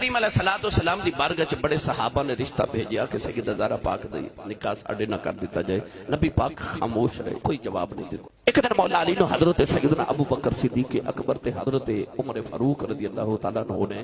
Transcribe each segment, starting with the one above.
کریم علیہ الصلوۃ والسلام دی بارگاہ چ بڑے صحابہ نے رشتہ بھیجیا کہ سیدہ زہرا پاک دا نکاح ساڈے نہ کر دیتا جائے. نبی پاک خاموش رہے, کوئی جواب نہیں دیتا. ایک دن مولا علی نو حضرت سیدنا ابو بکر صدیق اکبر تے حضرت عمر فاروق رضی اللہ تعالیٰ عنہ نے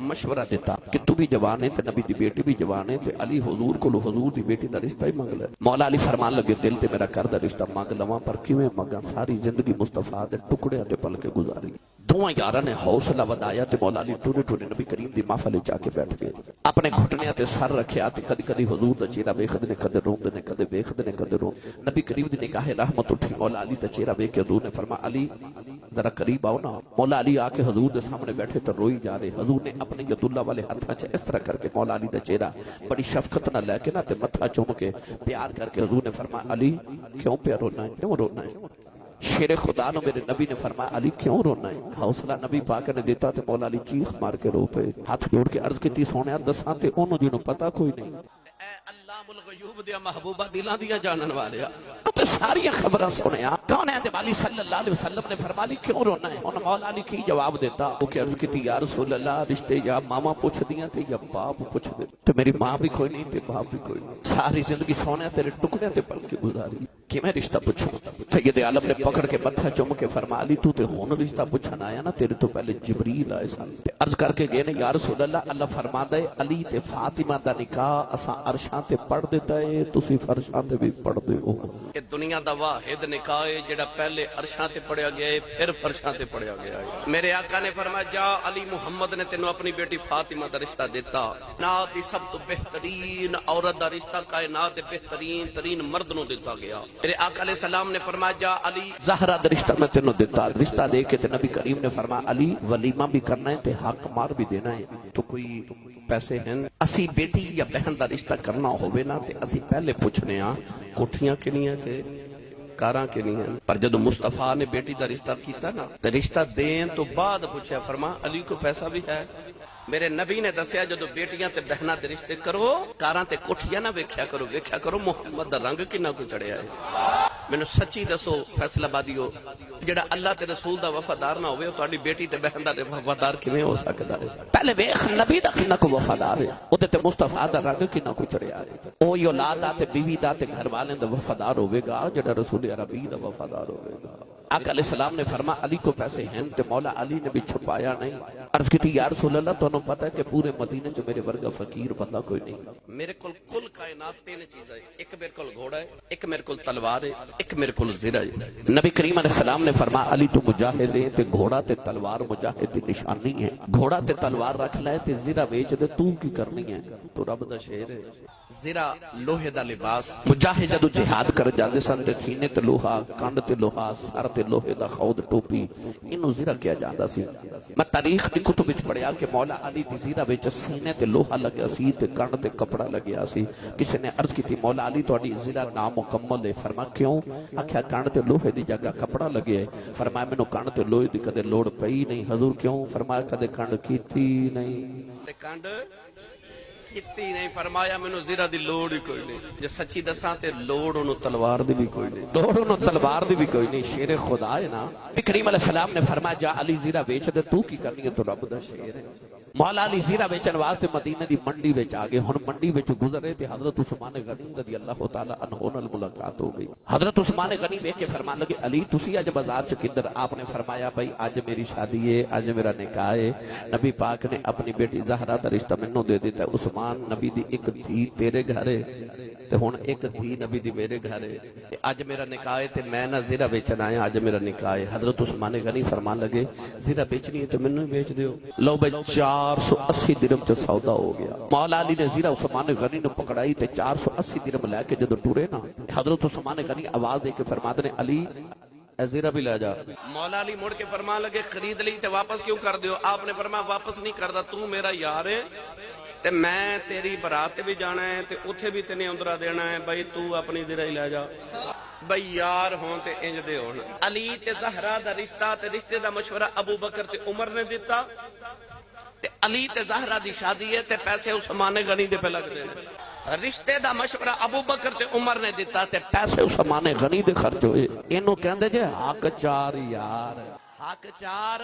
مشورہ دیتا کہ تو بھی جوان ہے تے نبی دی بیٹی بھی جوان ہے تے علی حضور کو حضور دی بیٹی دا رشتہ ہی منگ لے. مولا علی فرمان لگے دل تے میرا کر دا رشتہ منگ لواں, پر کیویں منگاں؟ ساری زندگی مصطفیٰ دے ٹکڑیاں تے پل کے گزاری. دونوں یاراں نے حوصلہ ودایا تے مولا علی ٹونے ٹونے نبی کریم دی محفل جا کے بیٹھ گئے. اپنے گھٹنیاں تے سر رکھیا تے کدی کدی حضور دا چہرہ ویکھدے نے, کدے روندے نے, کدے ویکھدے نے, کدے روندے. نبی کریم دی نگاہ رحمت اٹھی, مولا علی دا چہرہ ویکھ کے حضور نے فرمایا علی ذرا قریب آؤ نا. مولا علی آ کے حضور دے سامنے بیٹھے تو روئی جا رہے. حضور نے اپنے ید اللہ والے ہاتھاں چ اس طرح کر کے مولا علی دا چہرہ بڑی شفقت نہ لے کے نا تے متھا چوم کے پیار کر کے حضور نے فرمایا علی کیوں پہ رونا ہے, کیوں رونا ہے؟ شیر خدا نو میرے نبی نے فرمایا علی کیوں رونا ہے؟ حوصلہ نبی پاک نے دیتا تے مولا علی چیخ مار کے رو پے. ہاتھ جوڑ کے عرض کیتی سونیا دساں تے اونوں جنوں پتہ کوئی نہیں. اے علام الغیوب دیا محبوبہ دلاں دیا جانن والیا, تے ساری خبراں سنیا. کون ہے والی صلی اللہ علیہ وسلم نے فرمایا علی کیوں رونا ہے؟ انہوں مولا علی کی جواب دیتا وہ کہ عرض کیتی یا رسول اللہ رشتے یا ماما پوچھ دیاں تے یا باپ پوچھ دے, تے میری ماں بھی کوئی نہیں تے باپ بھی کوئی نہیں. ساری زندگی سونے تیرے ٹکڑے تے پل کے گزاری, کہ میں رشتہ پوچھوں؟ سید عالم نے پکڑ کے متھا چوم کے فرمایا علی تو تے ہن رشتہ پوچھن آیا نا, تیرے تو پہلے جبریل آئے سن تے عرض کر کے گئے نے یا رسول اللہ اللہ فرماندا ہے علی تے فاطمہ دا نکاح اساں عرشاں تے پڑھ دیتا ہے, تسی فرشاں تے بھی پڑھ دے ہو. کہ دنیا دا واحد نکاح ہے جڑا پہلے عرشاں تے پڑھیا گیا ہے پھر فرشاں تے پڑھیا گیا ہے. میرے آقا نے فرمایا جا علی محمد نے تینوں اپنی بیٹی فاطمہ دا رشتہ دیتا. کائنات دی سب تو بہترین عورت دا رشتہ کائنات دے بہترین ترین مرد نو دیتا گیا. میرے آقا علیہ السلام نے فرمایا جا علی زہرا دا رشتہ میں تینوں دیتا. رشتہ دے کے تے نبی کریم نے فرمایا علی ولیمہ بھی کرنا ہے تے حق مار بھی دینا ہے. تو کوئی پیسے ہیں اسی بیٹی یا بہن دا رشتہ کرنا ہوئے نا تے اسی پہلے پوچھنے ہاں کوٹھیاں کنیاں تے کاراں کنیاں. پر جدو مصطفیٰ نے بیٹی دا رشتہ کیتا نا تے رشتہ دین تو بعد پوچھا فرما علی کو پیسہ بھی ہے؟ میرے نبی نے دسیا جدو بیٹیاں تے بہناں دے رشتے کرو کاراں تے کوٹھیاں نہ ویکھیا کرو محمد دا رنگ کنا کو چڑھیا ہے. مینوں سچی دسو فیصلہ بادیو جڑا اللہ تے رسول دا وفادار نہ ہوئے تہاڈی بیٹی تے بہن دا وفادار کیویں ہو سکدا ہے؟ پہلے ویکھ نبی دا کنا کو وفادار ہے, اودے تے مصطفیٰ دا رنگ کنا کو چڑھیا ہے. اوہی اولاد دا تے بیوی دا تے گھر والے دا وفادار ہوے گا جڑا رسول عربی دا وفادار ہوے گا. آقا علیہ السلام نے فرمایا علی کو پیسے ہیں تے مولا علی نے بھی چھپایا نہیں. عرض کی یا رسول اللہ تو پتہ ہے کہ پورے مدینے جو میرے ورگا فقیر بندہ کوئی نہیں. میرے کل کائنات تین چیزیں, ایک میرے کول گھوڑا ہے, ایک میرے کول تلوار ہے, ایک میرے کول زرہ ہے. نبی کریم علیہ السلام نے فرمایا علی تو مجاہد ہے تے گھوڑا تے تلوار مجاہد دی نشانی ہے. گھوڑا تے تلوار رکھ لے تے زرہ بیچ دے, تو کی کرنی ہے؟ تو رب دا شعر ہے. زرہ لوہے دا لباس, مجاہد جدو جہاد کر جاندے سن تے سینے تے لوہا, کنڈ تے لوہا, سر تے لوہے دا خود ٹوپی, انہوں زرہ کیا جاندا سی. میں تاریخ دی کتب وچ پڑھیا کہ مولا علی دی زرہ وچ سینے تے لوہا لگیا سی تے کنڈ تے کپڑا لگیا سی. کسی نے عرض کی مولا علی تہاڈی زرہ نامکمل ہے. فرمایا کیوں؟ آکھیا کنڈ تے لوہے دی جگہ کپڑا لگیا ہے. فرمایا مینوں کنڈ تے لوہے دی کدے لوڑ پئی نہیں. حضور کیوں؟ فرمایا کدے کنڈ کیتی نہیں. تے کنڈ کیتی نہیں. فرمایا مینوں زرہ دی لوڑ ہی کوئی نہیں. جے سچی دساں تے لوڑ انہوں تلوار دی بھی کوئی نہیں, لوڑ انہوں تلوار دی بھی کوئی نہیں. شیر خدا ہے نا. نبی کریم علیہ السلام نے فرمایا جا علی زرہ بیچ دے, تو کی کرنی ہے؟ تو رب دا شیر ہے. مولا علی زرہ بیچن واسطے مدینہ دی منڈی وچ آ گئے. ہن منڈی وچ گزرے تے حضرت عثمان غنی رضی اللہ تعالی عنہ نال ملاقات ہو گئی. حضرت عثمان غنی ویکھ کے فرمان لگے علی تسی اج بازار چ کدھر؟ آپ نے فرمایا بھائی اج میری شادی ہے, اج میرا نکاح ہے. نبی پاک نے اپنی بیٹی زہرا دا رشتہ مینوں دے دیتا ہے. عثمان نبی دی ایک دھی تیرے گھر ہے تے ہن ایک دھی نبی دی میرے گھر ہے. اج میرا نکاح ہے تے میں نہ زرہ بیچن آیا, اج میرا نکاح ہے. حضرت عثمان غنی فرمان لگے زرہ بیچنی ہے تے مینوں بیچ دیو. لو بھائی 480 درہم چ سودا ہو گیا. مولا علی نے زرہ عثمان غنی نو پکڑائی تے 480 درہم لے کے جدو ٹورے نا, حضرت عثمان غنی آواز دے کے فرماتے نے علی اے زرہ بھی لے جا. مولا علی مڑ کے فرمان لگے خرید لی تے واپس کیوں کر دیو؟ آپ نے فرمایا واپس نہیں کردا, تو میرا یار ہے تے میں تیری برات بھی جانا ہے تے اتھے بھی تینے اندرا دینا ہے. بھائی تو اپنی زرہ ہی لے جا. بھائی یار ہون تے انج دے ہون. علی تے زہرا دا رشتہ تے رشتے دا مشورہ ابو بکر تے عمر نے دیتا تے علی تے زہرا دی شادی ہے تے پیسے عثمان غنی دے پہ لگ دے. رشتے دا مشورہ ابو بکر تے عمر نے دیتا تے پیسے عثمان غنی دے خرچ ہوئے. اینو کہندے جے حق چار یار, حق چار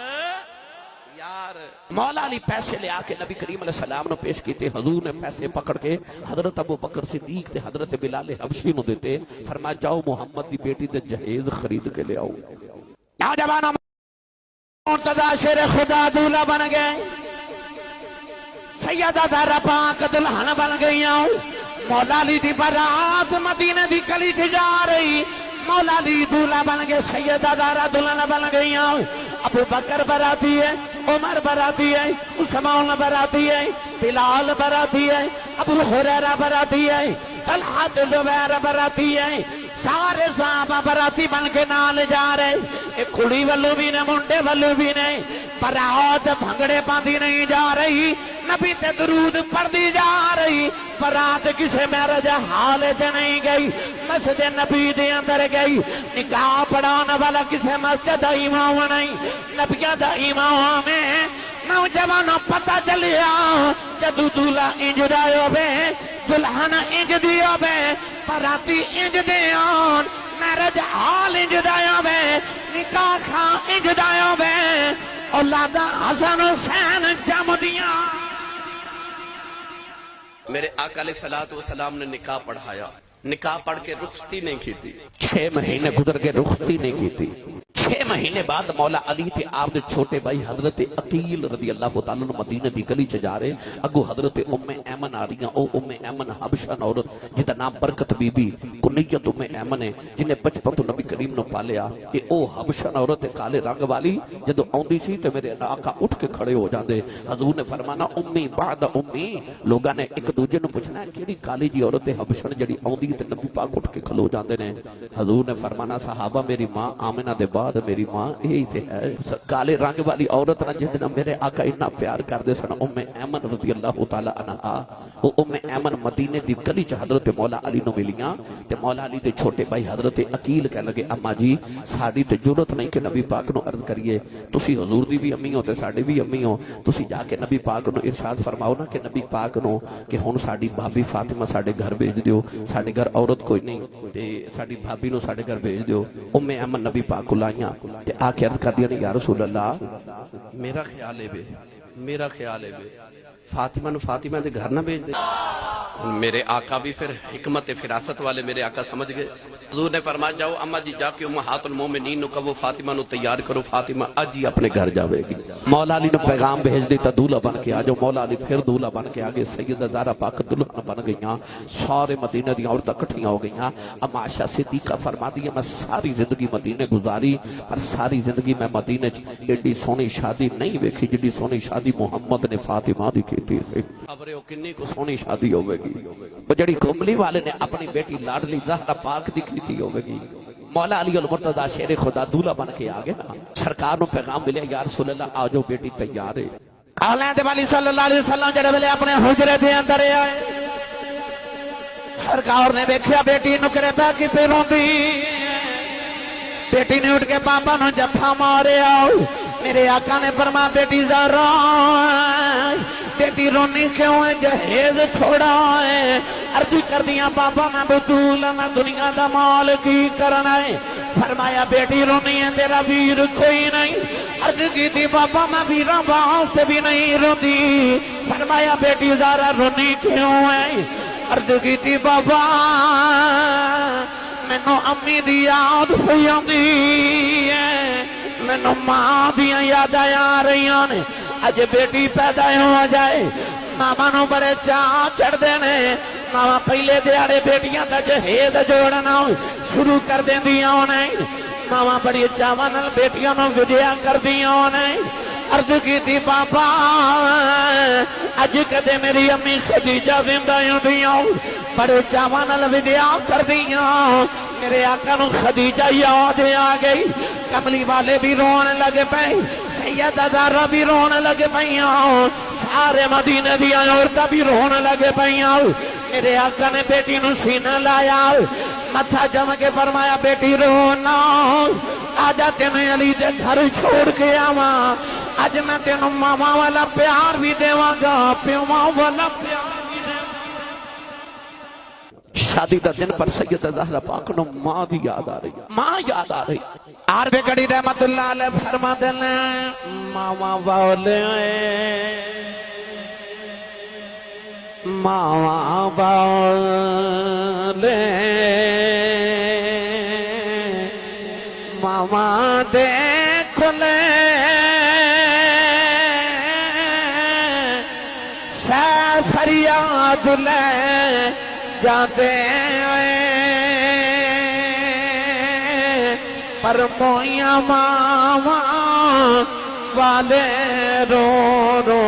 یار مولا علی پیسے لے آ کے نبی کریم علیہ السلام نے پیش کیتے. حضور نے پیسے پکڑ کے حضرت ابو بکر صدیق تے حضرت بلال حبشی نو دیتے. فرمایا جاؤ محمد دی بیٹی دے جہیز خرید کے لے آؤ. نوجوانوں مرتضی شیر خدا دولا بن گئے. سیدہ زہرا پاک دلہن بن گئی. مولا علی دی برات مدینے دی گلی چ جا رہی. مولا علی دولا بن گئے. سیدہ زہرا دلہن بن گئی. ابو بکر براتی ہے, عمر براتی ہے, عثمان براتی ہے, بلال براتی ہے, ابو ہریرہ براتی ہے, طلحہ زبیر براتی ہے. سارے صحابہ براتی بن کے نال جا رہے. ایک کڑی والو بھی نے منڈے والو بھی نے. برات بھنگڑے باندھی نہیں جا رہی, نبی تے درود پڑھدی جا رہی. برات کسے میرج حال چ نہیں گئی, مسجد نبی دے اندر گئی. نکاح پڑھانے والا کسے مسجد امام نہیں, نبیہ دا امام ہے. نوجوانوں پتہ چلیا جدو دولہ انج دائیو بے, دلہن انج دیو بے, براتی انج دیون, میرج حال انج دائیو بے, نکاح خاں انج دائیو بے, اولادہ حسن حسین جم دیاں. میرے آقا علیہ السلام نے نکاح پڑھایا. نکاح پڑھ کے رخصتی نہیں کی تھی. 6 مہینے گزر کے رخصتی نہیں کی تھی. 6 مہینے بعد مولا علی تھے آپ نے چھوٹے بھائی حضرت عقیل رضی اللہ تعالیٰ عنہ مدینہ دی گلی چ جا رہے. اگو حضرت ام ایمن آ رہی ہیں. او ام ایمن حبشن عورت جدا نام برکت بی بی, کنیت ام ایمن ہے, جنہیں بچپن تو نبی کریم نے پالیا. کہ او حبشن عورت کالے رنگ والی جدو آندی سی تے میرے آقا اٹھ کے کھڑے ہو جاندے. حضور نے فرمانا امی بعد امی. لوگاں نے ایک دوجے نے پوچھنا کیڑی کالی جی عورت حبشن جڑی آندی تے نبی پاک اٹھ کے کھلو جاندے نے. حضور نے فرمانا صحابہ میری ماں آمنہ دے بعد میری ماں یہی تے ہے. کالے رنگ والی عورت نہ جس نے میرے آقا اتنا پیار کر دے سن ام ایمن رضی اللہ تعالی عنہا. وہ ام ایمن مدینے دی گلی چ حضرت مولا علی نو ملیاں. تے مولا علی دے چھوٹے بھائی حضرت عقیل کہنے لگے اما جی ساڈی تے ضرورت نہیں کہ نبی پاک نو عرض کریے, تسی حضور دی بھی امی ہو تے ساڈی بھی امی ہو, تسی جا کے نبی پاک نو ارشاد فرماؤ نا کہ نبی پاک نو کہ ہن ساڈی بھابی فاطمہ ساڈے گھر بھیج دیو, ساڈے گھر عورت کوئی نہیں تے ساڈی بھابی نو ساڈے گھر بھیج دیو. ام ایمن نبی پاک کو لائیاں تے آ کے عرض کر دیا یا رسول اللہ میرا خیال ہے بے, میرا خیال ہے بے فاطمہ نو فاطمہ دے گھر نہ بھیج دے. میرے آقا بھی پھر حکمت فراست والے میرے آقا سمجھ گئے. حضور نے فرمایا جاؤ اما جی جا کے امہات المومنین نو کہو فاطمہ نو تیار کرو, فاطمہ اج ہی اپنے گھر جاوے گی. مولا علی نے پیغام بھیج دیتا دولہ بن کے آ جاؤ. مولا علی پھر دولہ بن کے آگے. سیدہ زہرا پاک دلہن بن گئیاں. سارے مدینہ دی عورتیں اکٹھیاں ہو گئیاں. اما عائشہ صدیقہ فرما دیا میں ساری زندگی مدینے گزاری پر ساری زندگی میں مدینے ایڈی سونی شادی نہیں ویکھی جڑی سونی شادی محمد نے فاطمہ دی کیتی سی. خبرے او کنی کو سونی شادی ہوے گی وہ جڑی کملی والے نے اپنی بیٹی لاڈلی زہرا پاک دی کیتی ہوے گی. مولا علی المرتضی شیر خدا دولہ بن کے آگے نا. سرکار نو پیغام ملے یا رسول اللہ آجو بیٹی تیار ہے. کالین دے والی صلی اللہ علیہ وسلم جڑے ویلے اپنے حجرے دے اندر آئے, سرکار نے دیکھیا بیٹی نکرے پہ کی پہ روندی. بیٹی نے اٹھ کے بابا نو جفا مارے آؤ. میرے آقا نے فرمایا بیٹی زہرا بیٹی رونی کیوں ہے, جہیز چھوڑا ہے. عرض کر دیا بابا میں بطول میں دنیا دا مال کی کرنا ہے. فرمایا بیٹی رونی ہے تیرا ویر کوئی نہیں. عرض کی تھی بابا میں ویرہ باہر سے بھی نہیں روندی. فرمایا بیٹی زہرا رونی کیوں ہے. عرض کی تھی بابا میں نو امی دی یاد ہوئی آندی ہے, میں نو ماں دیاں یاد آ رہی نے. اج بیٹی پیدا ہو جائے ماما نو بڑے چاہ چڑھ دینے. ماما پہلے دیاڑے بیٹیاں دا جہیز جوڑنا شروع کر دیں دیاں ہونے. ماما بڑی چاہاں نال بیٹیاں نو ودیا کر دیاں ہونے. عرض کی تھی بابا اج کدے میری امی خدیجہ زندہ ہوندیاں بڑے چاہاں نال ودیا کر دیاں. میرے آقا نو خدیجہ یاد آ گئی. کملی والے بھی رونے لگے پے, سیدہ زہرا بھی رونے لگے پئیاں, سارے مدینے دی عورتاں بھی رونے لگے پئیاں. میرے آقا نے بیٹی نو سینہ لایا, متھا جم کے فرمایا بیٹی رونا, آجا تینوں علی دے گھر چھوڑ کے آواں. اج میں تینوں ماما والا پیار بھی دیواں گا, پیواں والا پیار بھی دیواں گا. شادی دا دن پر سیدہ زہرا پاک نو ماں دی یاد آ رہی، ماں یاد آ رہی۔ عارف گڑھی رحمت اللہ علیہ فرما دینا ماما باولے ماما باولے ماما دیکھ لے فریاد لے جاندے پر مویا ماما والے رو رو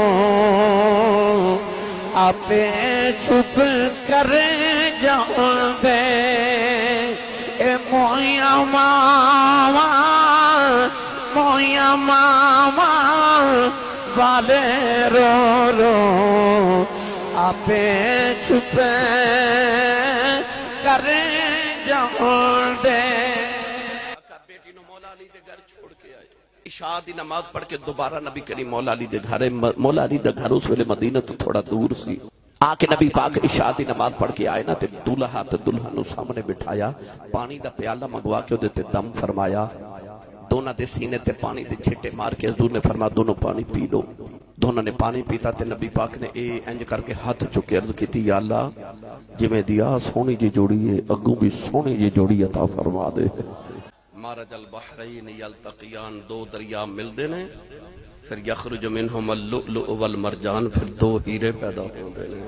آپے چھپ کر جاندے اے مویا ماما والے رو رو آپے چھپ کر جاندے۔ بیٹی نو مولا علی دے گھر چھوڑ کے آئے، عشاء دی نماز پڑھ کے دوبارہ نبی کریم مولا علی دے گھر، مولا علی دے گھر اس ویلے مدینہ تو تھوڑا دور سی، آ کے نبی پاک عشاء دی نماز پڑھ کے آئے نا تے دولہا تے دلہن نو سامنے بٹھایا، پانی دا پیالہ منگوا کے دے تے دم فرمایا، دونوں دے سینے تے پانی دے چھٹے مار کے حضور نے فرمایا دونوں پانی پی لو۔ دونوں نے پانی پیتا تے نبی پاک نے اے انج کر کے ہاتھ چکے عرض کی تھی یا اللہ جی میں دیا سونی جی جوڑی ہے اگوں بھی سونی جی جوڑی عطا فرما دے۔ مارج البحرین یلتقیان، دو دریا مل دینے پھر یخرج منہم اللؤلؤ والمرجان، پھر دو ہیرے پیدا ہو دینے۔